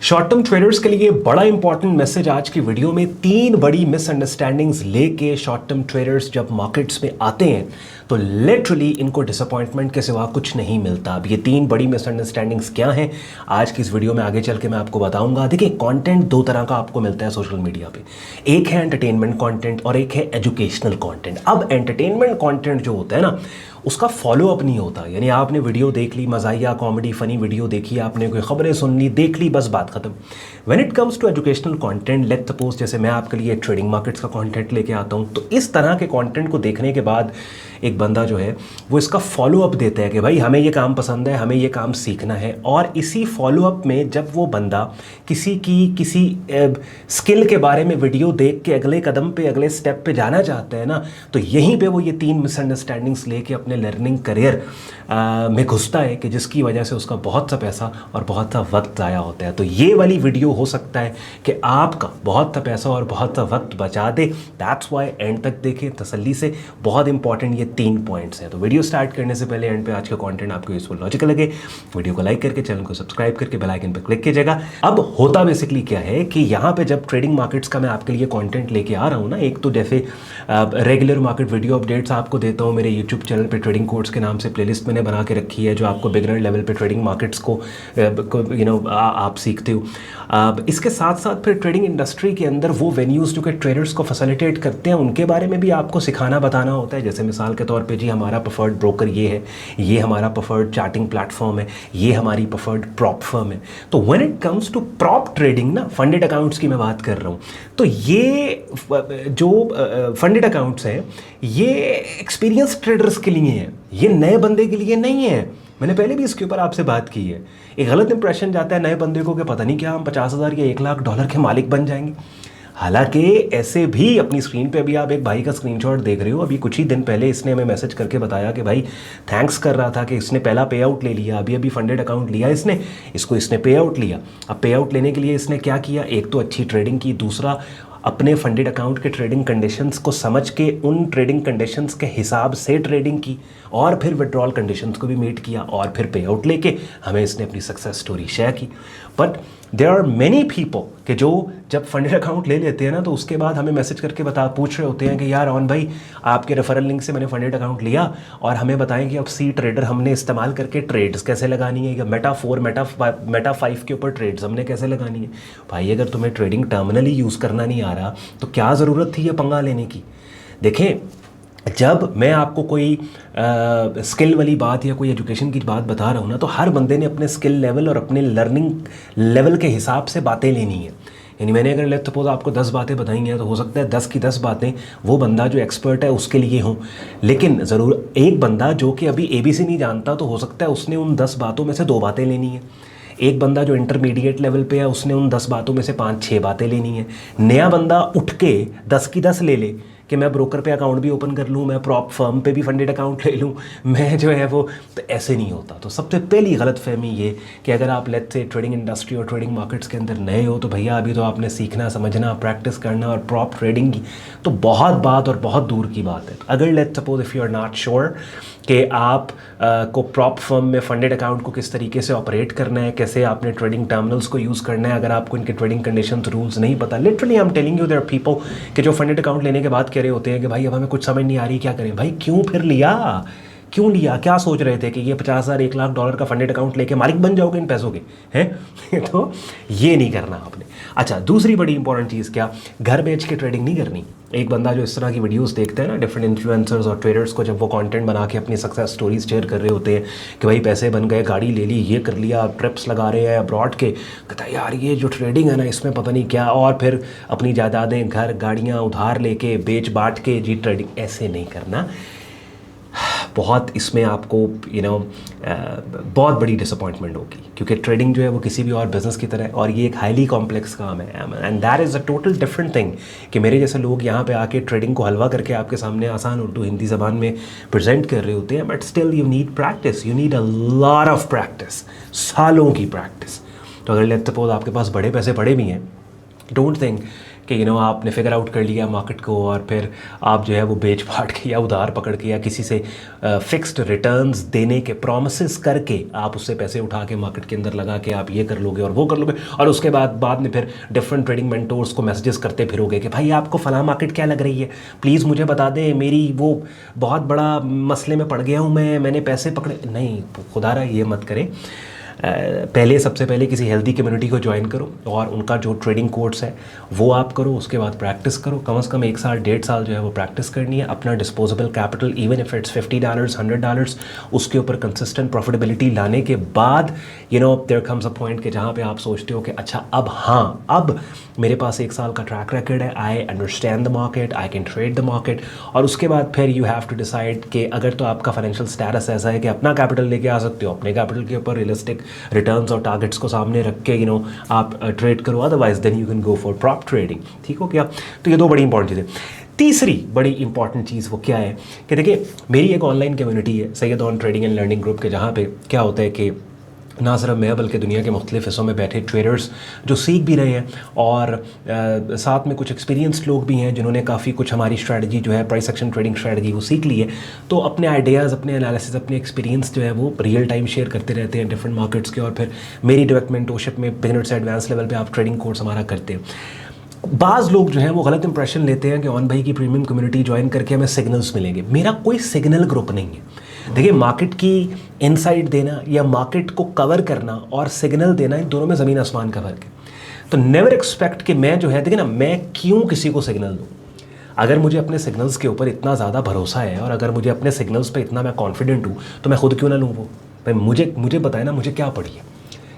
Short term traders के लिए बड़ा इंपॉर्टेंट मैसेज आज की वीडियो में। तीन बड़ी मिसअंडरस्टैंडिंग्स लेके शॉर्ट टर्म ट्रेडर्स जब मार्केट्स में आते हैं तो लिटरली इनको डिसअपॉइंटमेंट के सिवा कुछ नहीं मिलता। अब ये तीन बड़ी मिसअंडरस्टैंडिंग्स क्या हैं आज की इस वीडियो में आगे चल के मैं आपको बताऊंगा। देखिए, कंटेंट दो तरह का आपको मिलता है सोशल मीडिया पे, एक है एंटरटेनमेंट कंटेंट और एक है एजुकेशनल कंटेंट। अब एंटरटेनमेंट कंटेंट जो होता है ना, उसका फॉलो अप नहीं होता। यानी आपने वीडियो देख ली, मज़ाहिया कॉमेडी फनी वीडियो देखी, आपने कोई खबरें सुन ली, देख ली, बस बात खत्म। When it comes to educational content, let's suppose जैसे मैं आपके लिए ट्रेडिंग मार्केट्स का कंटेंट लेके आता हूँ, तो इस तरह के कंटेंट को देखने के बाद एक बंदा जो है वो इसका फॉलो अप देता है कि भाई हमें ये काम पसंद है, हमें ये काम सीखना है। और इसी फॉलो अप में जब वो बंदा किसी स्किल के बारे में वीडियो देख के अगले कदम पे, अगले स्टेप पे जाना चाहता है ना, तो यहीं पे वो ये तीन मिसअंडरस्टैंडिंग्स लेके अपने लर्निंग करियर में घुसता है कि जिसकी वजह से उसका बहुत सा पैसा और बहुत सा वक्त ज़ाया होता है। तो ये वाली वीडियो हो सकता है कि आपका बहुत सा पैसा और बहुत सा वक्त बचा दे। दैट्स वाई एंड तक देखें तसल्ली से, बहुत इंपॉर्टेंट ये तीन पॉइंट्स हैं। तो वीडियो स्टार्ट करने से पहले एंड पे आज का कंटेंट आपको यूजफुल लॉजिकल लगे, वीडियो को लाइक करके चैनल को सब्सक्राइब करके बेल आइकन पर क्लिक कीजिएगा। अब होता बेसिकली क्या है कि यहाँ पे जब ट्रेडिंग मार्केट्स का मैं आपके लिए कंटेंट लेके आ रहा हूँ ना, एक तो जैसे रेगुलर मार्केट वीडियो अपडेट्स आपको देता हूँ मेरे यूट्यूब चैनल पे, ट्रेडिंग कोर्स के नाम से प्लेलिस्ट मैंने बना के रखी है जो आपको बिगिनर लेवल पे ट्रेडिंग मार्केट्स को आप सीखते हो। इसके साथ साथ फिर ट्रेडिंग इंडस्ट्री के अंदर वो वेन्यूज़ जो कि ट्रेडर्स को फैसिलिटेट करते हैं उनके बारे में भी आपको सिखाना बताना होता है। जैसे मिसाल के तौर पे जी हमारा प्रेफर्ड ब्रोकर ये है, ये हमारा प्रेफर्ड चार्टिंग प्लेटफॉर्म है, ये हमारी प्रेफर्ड प्रॉप फर्म है। तो when it comes to prop trading ना, फंडेड अकाउंट्स की मैं बात कर रहा हूँ, तो ये जो फंडेड अकाउंट्स हैं ये एक्सपीरियंस ट्रेडर्स के लिए हैं, ये नए बंदे के लिए नहीं है। मैंने पहले भी इसके ऊपर आपसे बात की है। एक गलत इंप्रेशन जाता है नए बंदे को कि पता नहीं क्या हम 50,000 या 1 लाख डॉलर के मालिक बन जाएंगे। हालांकि ऐसे भी अपनी स्क्रीन पे अभी आप एक भाई का स्क्रीनशॉट देख रहे हो, अभी कुछ ही दिन पहले इसने हमें मैसेज करके बताया कि भाई थैंक्स कर रहा था कि इसने पहला पे आउट ले लिया, अभी फंडेड अकाउंट लिया इसने पे आउट लिया। अब पे आउट लेने के लिए इसने क्या किया, एक तो अच्छी ट्रेडिंग की, दूसरा अपने फंडेड अकाउंट के ट्रेडिंग कंडीशंस को समझ के उन ट्रेडिंग कंडीशंस के हिसाब से ट्रेडिंग की, और फिर विड्रॉल कंडीशंस को भी मीट किया, और फिर पे आउट लेके हमें इसने अपनी सक्सेस स्टोरी शेयर की। But there are many people कि जो जब फंडेड अकाउंट ले लेते हैं ना, तो उसके बाद हमें मैसेज करके पूछ रहे होते हैं कि यार ऑन भाई आपके रेफरल लिंक से मैंने फंडेड अकाउंट लिया और हमें बताएं कि अब सी ट्रेडर हमने इस्तेमाल करके ट्रेड्स कैसे लगानी है, या मेटा 5 के ऊपर ट्रेड्स हमने कैसे लगानी है। भाई अगर तुम्हें ट्रेडिंग टर्मिनली यूज़ करना नहीं आ रहा तो क्या ज़रूरत थी ये पंगा लेने की। देखें, जब मैं आपको कोई स्किल वाली बात या कोई एजुकेशन की बात बता रहा हूँ ना, तो हर बंदे ने अपने स्किल लेवल और अपने लर्निंग लेवल के हिसाब से बातें लेनी है। यानी मैंने अगर लेट्स सपोज आपको 10 बातें बताई हैं तो हो सकता है 10 की 10 बातें वो बंदा जो एक्सपर्ट है उसके लिए हों, लेकिन ज़रूर एक बंदा जो कि अभी ABC नहीं जानता तो हो सकता है उसने उन 10 बातों में से 2 बातें लेनी है। एक बंदा जो इंटरमीडिएट लेवल पे है उसने उन 10 बातों में से 5-6 बातें लेनी है। नया बंदा उठ के 10 की 10 ले ले कि मैं ब्रोकर पे अकाउंट भी ओपन कर लूँ, मैं प्रॉप फर्म पे भी फंडेड अकाउंट ले लूँ, मैं जो है वो, तो ऐसे नहीं होता। तो सबसे पहली गलत फहमी ये कि अगर आप लेट्स से ट्रेडिंग इंडस्ट्री और ट्रेडिंग मार्केट्स के अंदर नए हो तो भैया अभी तो आपने सीखना, समझना, प्रैक्टिस करना और प्रॉप ट्रेडिंग की तो बहुत बात और बहुत दूर की बात है। अगर let's suppose if you are not sure कि आप को प्रॉप फर्म में फंडेड अकाउंट को किस तरीके से ऑपरेट करना है, कैसे आपने ट्रेडिंग टर्मिनल्स को यूज़ करना है, अगर आपको इनके ट्रेडिंग कंडीशंस रूल्स नहीं पता, literally I am telling you there are people कि जो फंडेड अकाउंट लेने के बाद कह रहे होते हैं कि भाई अब हमें कुछ समझ नहीं आ रही, क्या करें। भाई क्यों फिर लिया, क्यों लिया, क्या सोच रहे थे कि ये 50,000 1 लाख डॉलर का फंडेड अकाउंट लेके मालिक बन जाओगे इन पैसों के, हैं तो ये नहीं करना आपने। अच्छा, दूसरी बड़ी इंपॉर्टेंट चीज़ क्या, घर बेच के ट्रेडिंग नहीं करनी। एक बंदा जो इस तरह की वीडियोस देखता है ना डिफरेंट इन्फ्लुएंसर्स और ट्रेडर्स को, जब वो कंटेंट बना के अपनी सक्सेस स्टोरीज शेयर कर रहे होते हैं कि भाई पैसे बन गए, गाड़ी ले ली, ये कर लिया, ट्रिप्स लगा रहे हैं अब्रॉड के, कहता है यार ये जो ट्रेडिंग है ना इसमें पता नहीं क्या, और फिर अपनी जायदादें, घर, गाड़ियाँ उधार लेके बेच बांट के जी ट्रेडिंग, ऐसे नहीं करना। बहुत इसमें आपको बहुत बड़ी डिसअपॉइंटमेंट होगी, क्योंकि ट्रेडिंग जो है वो किसी भी और बिज़नेस की तरह है और ये एक हाईली कॉम्प्लेक्स काम है, and that is a total different thing कि मेरे जैसे लोग यहाँ पे आके ट्रेडिंग को हलवा करके आपके सामने आसान उर्दू हिंदी ज़बान में प्रेजेंट कर रहे होते हैं, but still you need practice, you need a lot of practice, सालों की प्रैक्टिस। तो अगर लेट्स सपोज आपके पास बड़े पैसे पड़े भी हैं, डोंट थिंक कि आपने फिगर आउट कर लिया मार्केट को और फिर आप जो है वो बेच फाट के या उधार पकड़ के या किसी से फिक्स्ड रिटर्न्स देने के प्रॉमिसेस करके आप उससे पैसे उठा के मार्केट के अंदर लगा के आप ये कर लोगे और वो कर लोगे, और उसके बाद में फिर डिफरेंट ट्रेडिंग मेंटोर्स को मैसेजेस करते फिरोगे कि भाई आपको फलां मार्केट क्या लग रही है, प्लीज़ मुझे बता दें, मेरी वो बहुत बड़ा मसले में पड़ गया हूँ मैंने पैसे पकड़े। नहीं, खुदारा ये मत करें। सबसे पहले किसी हेल्दी कम्युनिटी को ज्वाइन करो और उनका जो ट्रेडिंग कोर्स है वो आप करो, उसके बाद प्रैक्टिस करो। कम से कम 1 साल 1.5 साल जो है वो प्रैक्टिस करनी है। अपना disposable capital even if it's $50 $100 उसके ऊपर कंसिस्टेंट प्रॉफिटेबिलिटी लाने के बाद देयर कम्स अ पॉइंट कि जहाँ पे आप सोचते हो कि अच्छा अब मेरे पास 1 साल का ट्रैक रिकॉर्ड है, I understand the market, I can trade the market. और उसके बाद फिर यू हैव टू डिसाइड कि अगर तो आपका फाइनेंशियल स्टेटस ऐसा है कि अपना कैपिटल लेके आ सकते हो, अपने कैपिटल के ऊपर रियलिस्टिक रिटर्न्स और टारगेट्स को सामने रख के आप ट्रेड करो, otherwise then you can go for prop trading. ठीक हो क्या? तो ये 2 बड़ी इंपॉर्टेंट चीज़ें। तीसरी बड़ी इंपॉर्टेंट चीज़ वो क्या है कि देखिए, मेरी एक ऑनलाइन कम्युनिटी है Syed on trading and learning group के, जहाँ पे क्या होता है कि ना सिर्फ मैं बल्कि दुनिया के मुख्तलिफ हिस्सों में बैठे ट्रेडर्स जो सीख भी रहे हैं और साथ में कुछ एक्सपीरियंस्ड लोग भी हैं जिन्होंने काफ़ी कुछ हमारी स्ट्रैटेजी जो है प्राइस एक्शन ट्रेडिंग स्ट्रैटेजी वो सीख ली है। तो अपने आइडियाज़, अपने एनालिसिस, अपने एक्सपीरियंस जो है वो रियल टाइम शेयर करते रहते हैं डिफरेंट मार्केट्स के। और फिर मेरी डायरेक्ट मेंटरशिप में बिगिनर से एडवांस लेवल पर आप ट्रेडिंग कोर्स हमारा करते हैं। बाज़ लोग जो हैं वो गलत इंप्रेशन लेते हैं कि ऑन भाई की प्रीमियम कम्युनिटी ज्वाइन करके हमें सिग्नल्स मिलेंगे। मेरा कोई सिग्नल ग्रुप नहीं है। देखिए, मार्केट की इनसाइट देना या मार्केट को कवर करना और सिग्नल देना, इन दोनों में ज़मीन आसमान का फ़र्क है। तो नेवर एक्सपेक्ट कि मैं जो है, देखिए ना, मैं क्यों किसी को सिग्नल दूँ। अगर मुझे अपने सिग्नल्स के ऊपर इतना ज़्यादा भरोसा है और अगर मुझे अपने सिग्नल्स पे इतना मैं कॉन्फिडेंट हूँ तो मैं खुद क्यों ना लूँ वो। भाई मुझे बताए ना मुझे क्या पड़ी है।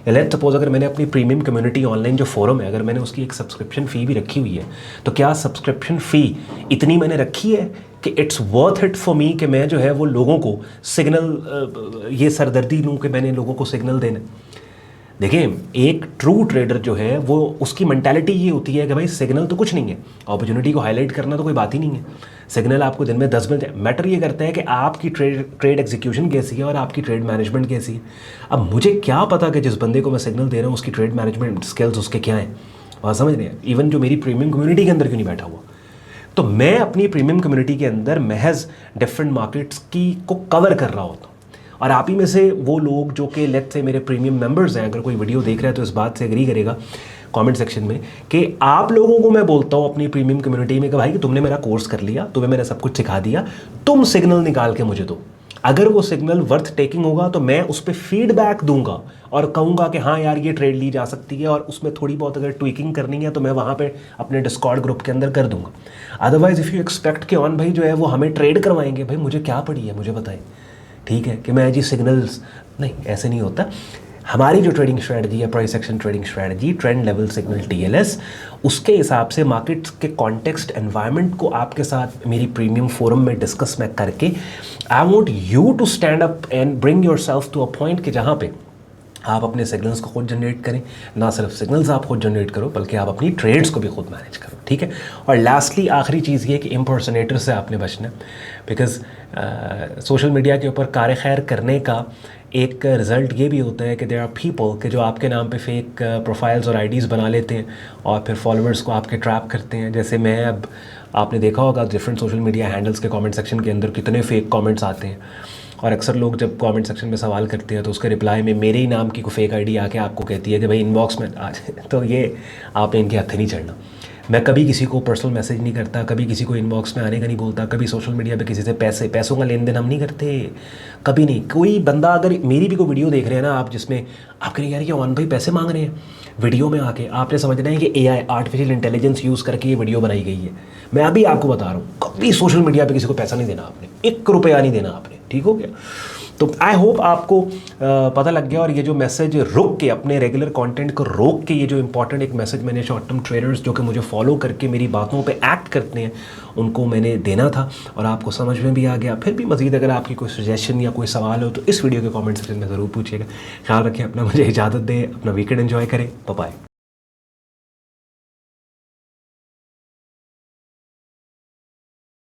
लेट्स सपोज अगर मैंने अपनी प्रीमियम कम्युनिटी ऑनलाइन जो फोरम है, अगर मैंने उसकी एक सब्सक्रिप्शन फ़ी भी रखी हुई है, तो क्या सब्सक्रिप्शन फ़ी इतनी मैंने रखी है कि it's worth it for me कि मैं जो है वो लोगों को सिग्नल ये सरदर्दी लूँ कि मैंने लोगों को सिग्नल देना। देखिए, एक ट्रू ट्रेडर जो है वो उसकी मेंटालिटी ये होती है कि भाई सिग्नल तो कुछ नहीं है, अपॉर्चुनिटी को हाईलाइट करना तो कोई बात ही नहीं है। सिग्नल आपको दिन में 10 मिल जाए, मैटर ये करता है कि आपकी ट्रेड एग्जीक्यूशन कैसी है और आपकी ट्रेड मैनेजमेंट कैसी है। अब मुझे क्या पता कि जिस बंदे को मैं सिग्नल दे रहा हूँ उसकी ट्रेड मैनेजमेंट स्किल्स उसके क्या हैं, और समझ रहे हैं। इवन जो मेरी प्रीमियम कम्युनिटी के अंदर क्यों नहीं बैठा हुआ, तो मैं अपनी प्रीमियम कम्युनिटी के अंदर महज डिफरेंट मार्केट्स की को कवर कर रहा होता हूँ। और आप ही में से वो लोग जो कि लेट्स से मेरे प्रीमियम मेंबर्स हैं, अगर कोई वीडियो देख रहा है तो इस बात से एग्री करेगा कमेंट सेक्शन में कि आप लोगों को मैं बोलता हूँ अपनी प्रीमियम कम्युनिटी में कि भाई कि तुमने मेरा कोर्स कर लिया, तुम्हें मैंने सब कुछ सिखा दिया, तुम सिग्नल निकाल के मुझे दो। अगर वो सिग्नल वर्थ टेकिंग होगा तो मैं उस पर फीडबैक दूंगा और कहूँगा कि हाँ यार ये ट्रेड ली जा सकती है, और उसमें थोड़ी बहुत अगर ट्विकिंग करनी है तो मैं वहाँ पे अपने डिस्कॉर्ड ग्रुप के अंदर कर दूंगा। अदरवाइज इफ़ यू एक्सपेक्ट कि ऑन भाई जो है वो हमें ट्रेड करवाएंगे, भाई मुझे क्या पड़ी है मुझे बताएं, ठीक है, कि मैं जी सिग्नल्स नहीं, ऐसे नहीं होता। हमारी जो ट्रेडिंग स्ट्रैटेजी है price action trading strategy, trend level signal TLS, उसके हिसाब से मार्केट्स के कॉन्टेक्स्ट एनवायरनमेंट को आपके साथ मेरी प्रीमियम फोरम में डिस्कस मैं करके I want you to stand up and bring yourself to a point कि जहाँ पे आप अपने सिग्नल्स को खुद जनरेट करें। ना सिर्फ सिग्नल्स आप खुद जनरेट करो बल्कि आप अपनी ट्रेड्स को भी खुद मैनेज करो, ठीक है। और लास्टली आखिरी चीज़ ये कि इम्पर्सनेटर से आपने बचना है, बिकॉज सोशल मीडिया के ऊपर कार खैर करने का एक रिज़ल्ट ये भी होता है कि देयर आर पीपल के जो आपके नाम पे फेक प्रोफाइल्स और आईडीज़ बना लेते हैं और फिर फॉलोअर्स को आपके ट्रैप करते हैं। जैसे मैं, अब आपने देखा होगा डिफरेंट सोशल मीडिया हैंडल्स के कमेंट सेक्शन के अंदर कितने फेक कमेंट्स आते हैं, और अक्सर लोग जब कमेंट सेक्शन में सवाल करते हैं तो उसके रिप्लाई में मेरे ही नाम की कोई फेक आईडी आके आपको कहती है कि भाई इनबॉक्स में आ जाए। तो ये आपने इनके हत्थे नहीं चढ़ना। मैं कभी किसी को पर्सनल मैसेज नहीं करता, कभी किसी को इनबॉक्स में आने का नहीं बोलता, कभी सोशल मीडिया पे किसी से पैसों का लेन देन हम नहीं करते, कभी नहीं। कोई बंदा अगर मेरी भी कोई वीडियो देख रहे हैं ना आप, जिसमें आप कहें यार ये ऑन भाई पैसे मांग रहे हैं वीडियो में आके, आपने समझना है कि AI आर्टिफिशियल इंटेलिजेंस यूज़ करके ये वीडियो बनाई गई है। मैं अभी आपको बता रहा हूँ, कभी सोशल मीडिया पर किसी को पैसा नहीं देना आपने, 1 रुपया नहीं देना आपने, ठीक हो गया। तो आई होप आपको पता लग गया। और ये जो मैसेज रुक के अपने रेगुलर कंटेंट को रोक के, ये जो इंपॉर्टेंट एक मैसेज मैंने शॉर्ट टर्म ट्रेडर्स जो कि मुझे फॉलो करके मेरी बातों पे एक्ट करते हैं उनको मैंने देना था, और आपको समझ में भी आ गया। फिर भी मज़ीद अगर आपकी कोई सजेशन या कोई सवाल हो तो इस वीडियो के कमेंट सेक्शन में ज़रूर पूछिएगा। ख्याल रखें अपना, मुझे इजाज़त दें, अपना वीकेंड एंजॉय करें, बाय बाय।